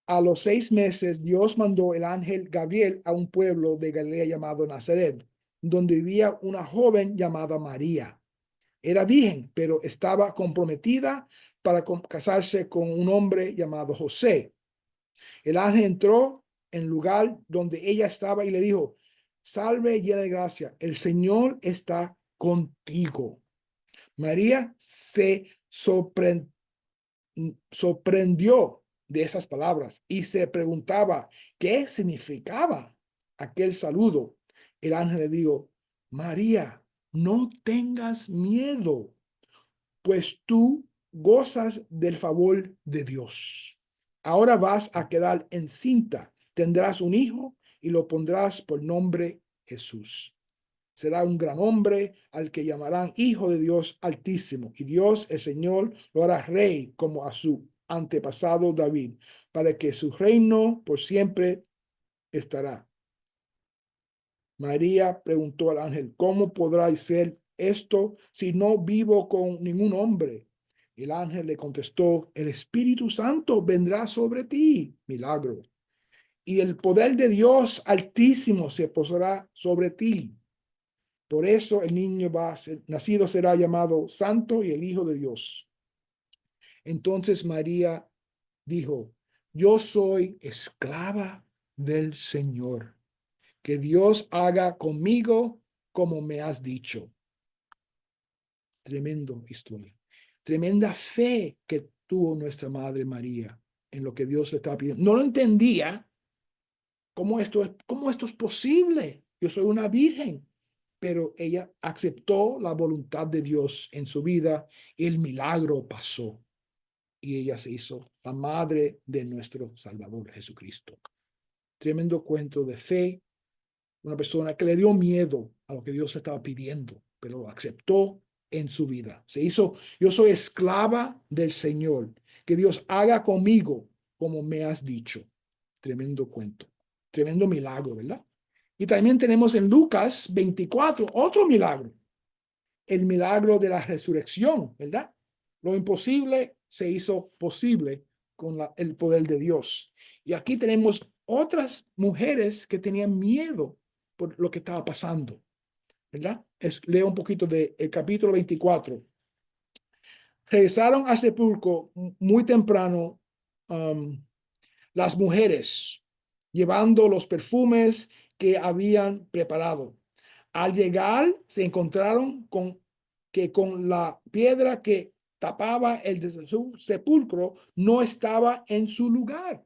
A los 6 meses, Dios mandó el ángel Gabriel a un pueblo de Galilea llamado Nazaret, donde vivía una joven llamada María. Era virgen, pero estaba comprometida para casarse con un hombre llamado José. El ángel entró en el lugar donde ella estaba y le dijo: salve llena de gracia, el Señor está contigo. María se sorprendió de esas palabras y se preguntaba qué significaba aquel saludo. El ángel le dijo: María, no tengas miedo, pues tú gozas del favor de Dios. Ahora vas a quedar encinta, tendrás un hijo y lo pondrás por nombre Jesús. Será un gran hombre al que llamarán Hijo de Dios Altísimo, y Dios el Señor lo hará rey como a su antepasado David, para que su reino por siempre estará. María preguntó al ángel: ¿cómo podrá ser esto si no vivo con ningún hombre? El ángel le contestó: el Espíritu Santo vendrá sobre ti, milagro, y el poder de Dios Altísimo se posará sobre ti. Por eso el niño nacido será llamado Santo y el Hijo de Dios. Entonces María dijo: yo soy esclava del Señor. Que Dios haga conmigo como me has dicho. Tremendo historia. Tremenda fe que tuvo nuestra Madre María en lo que Dios le estaba pidiendo. No lo entendía cómo esto es posible. yo soy una virgen. Pero ella aceptó la voluntad de Dios en su vida y el milagro pasó. Y ella se hizo la madre de nuestro Salvador Jesucristo. Tremendo cuento de fe. Una persona que le dio miedo a lo que Dios estaba pidiendo, pero lo aceptó en su vida. Se hizo, yo soy esclava del Señor. Que Dios haga conmigo como me has dicho. Tremendo cuento. Tremendo milagro, ¿verdad? Y también tenemos en Lucas 24 otro milagro. El milagro de la resurrección, ¿verdad? Lo imposible se hizo posible con el poder de Dios. Y aquí tenemos otras mujeres que tenían miedo por lo que estaba pasando, ¿verdad? Leo un poquito del capítulo 24. Regresaron al sepulcro muy temprano las mujeres, llevando los perfumes que habían preparado. Al llegar, se encontraron con la piedra que tapaba el de su sepulcro no estaba en su lugar.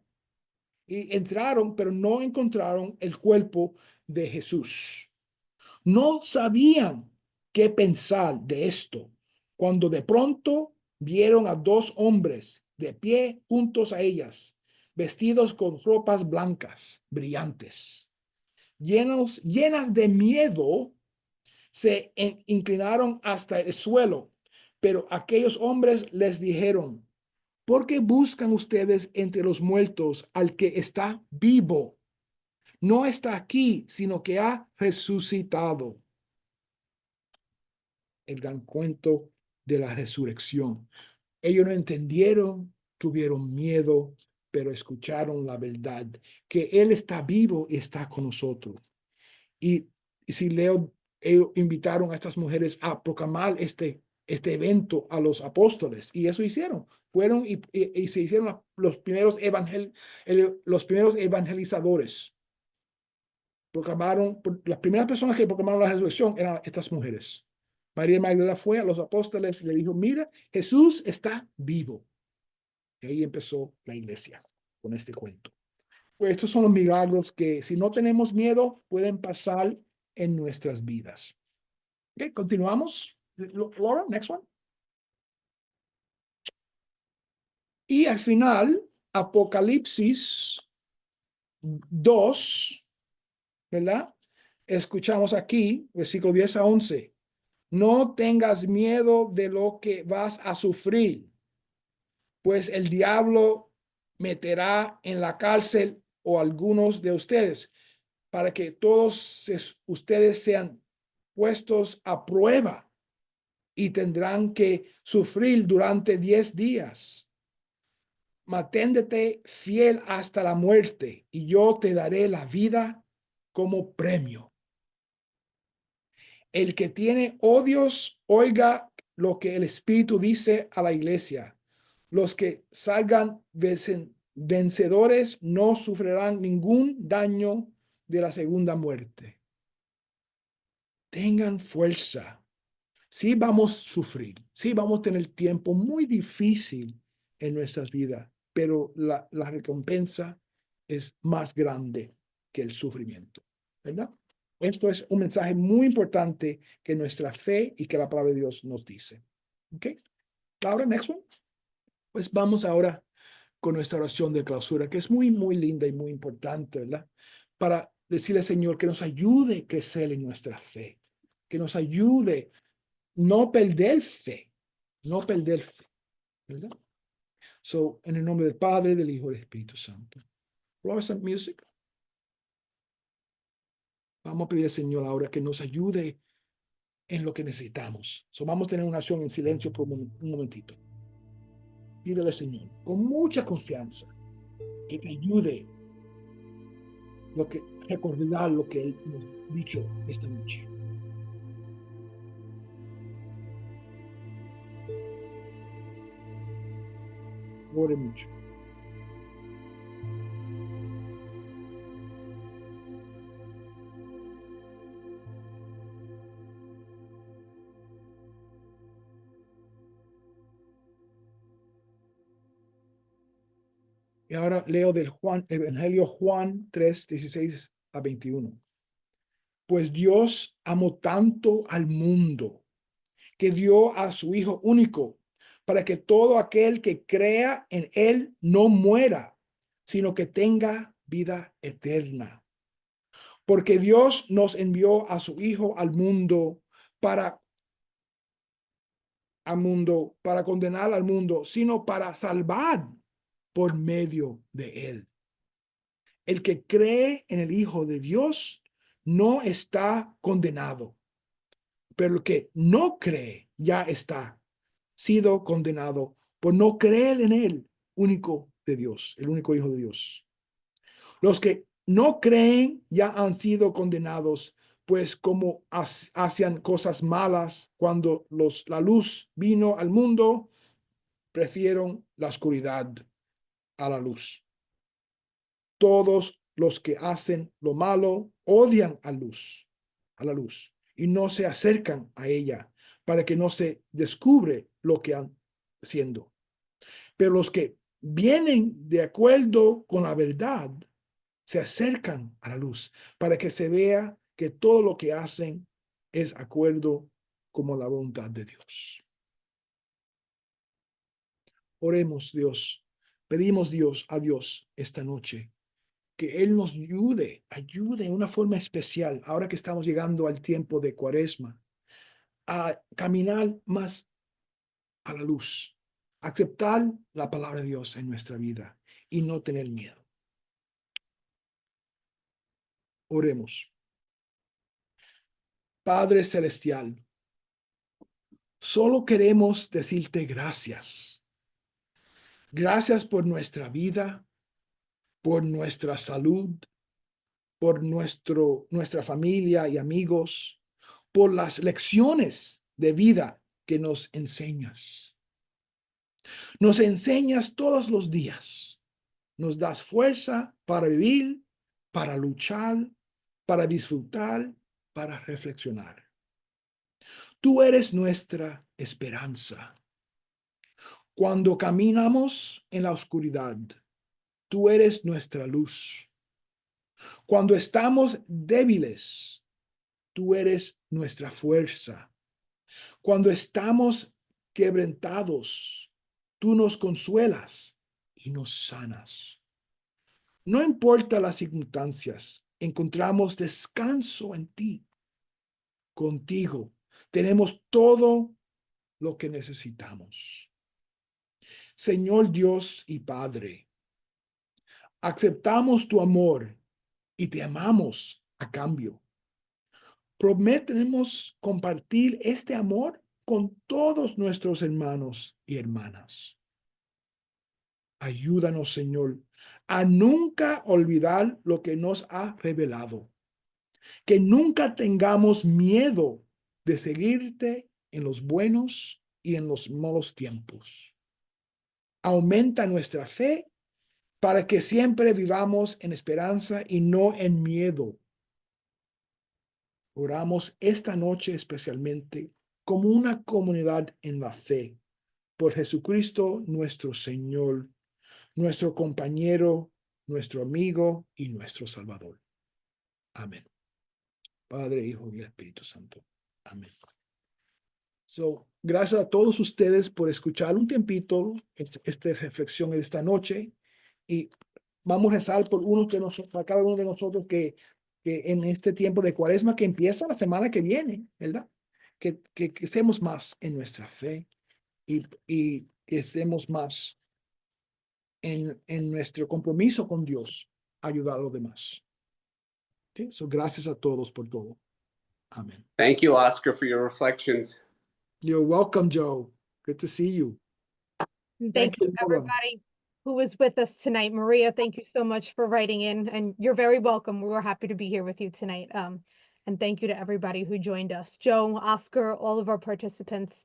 Y entraron, pero no encontraron el cuerpo de Jesús. No sabían qué pensar de esto cuando de pronto vieron a dos hombres de pie juntos a ellas, vestidos con ropas blancas, brillantes. Llenas de miedo, se inclinaron hasta el suelo, pero aquellos hombres les dijeron: ¿por qué buscan ustedes entre los muertos al que está vivo? No está aquí, sino que ha resucitado. El gran cuento de la resurrección. Ellos no entendieron, tuvieron miedo, pero escucharon la verdad, que Él está vivo y está con nosotros. Y si ellos invitaron a estas mujeres a proclamar este evento a los apóstoles, y eso hicieron. Fueron y se hicieron los primeros evangelizadores. Proclamaron, las primeras personas que proclamaron la resurrección eran estas mujeres. María Magdalena fue a los apóstoles y le dijo: mira, Jesús está vivo. Y ahí empezó la iglesia con este cuento. Pues estos son los milagros que, si no tenemos miedo, pueden pasar en nuestras vidas. Okay, continuamos. Laura, next one. Y al final, Apocalipsis 2, ¿verdad? Escuchamos aquí, versículo 10 a 11. No tengas miedo de lo que vas a sufrir, pues el diablo meterá en la cárcel o algunos de ustedes, para que todos ustedes sean puestos a prueba y tendrán que sufrir durante 10 días. Manténte fiel hasta la muerte y yo te daré la vida como premio. El que tiene odios, oiga lo que el Espíritu dice a la iglesia. Los que salgan vencedores no sufrirán ningún daño de la segunda muerte. Tengan fuerza. Sí vamos a sufrir, sí vamos a tener tiempo muy difícil en nuestras vidas, pero la recompensa es más grande que el sufrimiento, ¿verdad? Esto es un mensaje muy importante que nuestra fe y que la palabra de Dios nos dice. ¿Ok? Laura, next one. Pues vamos ahora con nuestra oración de clausura, que es muy, muy linda y muy importante, ¿verdad? Para decirle al Señor que nos ayude a crecer en nuestra fe, que nos ayude no perder fe, no perder fe, ¿verdad? So, en el nombre del Padre, del Hijo y del Espíritu Santo. Roll some music. Vamos a pedir al Señor ahora que nos ayude en lo que necesitamos. So, vamos a tener una acción en silencio por un momentito. Pídele al Señor con mucha confianza que te ayude recordar lo que Él nos ha dicho esta noche. Ore mucho. Y ahora leo del Evangelio Juan 3, 16 a 21. Pues Dios amó tanto al mundo que dio a su Hijo único para que todo aquel que crea en él no muera, sino que tenga vida eterna. Porque Dios nos envió a su Hijo al mundo para condenar al mundo, sino para salvar por medio de él. El que cree en el Hijo de Dios no está condenado, pero el que no cree ya está sido condenado por no creer en el único de Dios, el único Hijo de Dios. Los que no creen ya han sido condenados, pues como hacían cosas malas cuando la luz vino al mundo, prefirieron la oscuridad a la luz. Todos los que hacen lo malo odian a la luz, y no se acercan a ella para que no se descubre lo que han siendo. Pero los que vienen de acuerdo con la verdad se acercan a la luz para que se vea que todo lo que hacen es acuerdo con la voluntad de Dios. Oremos, Dios. Pedimos a Dios esta noche que Él nos ayude de una forma especial, ahora que estamos llegando al tiempo de Cuaresma, a caminar más a la luz, aceptar la palabra de Dios en nuestra vida y no tener miedo. Oremos. Padre Celestial, solo queremos decirte gracias. Gracias por nuestra vida, por nuestra salud, por nuestra familia y amigos, por las lecciones de vida que nos enseñas. Nos enseñas todos los días. Nos das fuerza para vivir, para luchar, para disfrutar, para reflexionar. Tú eres nuestra esperanza. Cuando caminamos en la oscuridad, tú eres nuestra luz. Cuando estamos débiles, tú eres nuestra fuerza. Cuando estamos quebrantados, tú nos consuelas y nos sanas. No importa las circunstancias, encontramos descanso en ti. Contigo tenemos todo lo que necesitamos. Señor Dios y Padre, aceptamos tu amor y te amamos a cambio. Prometemos compartir este amor con todos nuestros hermanos y hermanas. Ayúdanos, Señor, a nunca olvidar lo que nos ha revelado. Que nunca tengamos miedo de seguirte en los buenos y en los malos tiempos. Aumenta nuestra fe para que siempre vivamos en esperanza y no en miedo. Oramos esta noche especialmente como una comunidad en la fe, por Jesucristo nuestro Señor, nuestro compañero, nuestro amigo y nuestro Salvador. Amén. Padre, Hijo y Espíritu Santo. Amén. Gracias a todos ustedes por escuchar un tiempito esta reflexión de esta noche, y vamos a rezar por para cada uno de nosotros que en este tiempo de Cuaresma que empieza la semana que viene, ¿verdad? Que crecemos más en nuestra fe y crecemos más en nuestro compromiso con Dios, ayudar a los demás. Okay? Gracias a todos por todo. Amen. Thank you, Oscar, for your reflections. You're welcome, Joe. Good to see you. And Thank thank you, you, Laura. everybody who was with us tonight. Maria, thank you so much for writing in, and you're very welcome. We were happy to be here with you tonight. And thank you to everybody who joined us. Joe, Oscar, all of our participants.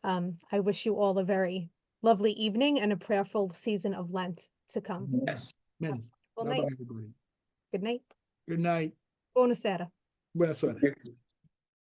I wish you all a very lovely evening and a prayerful season of Lent to come. Yes. Amen. Well, Bye-bye, night. everybody. Good night. Good night. Buonasera. Buonasera.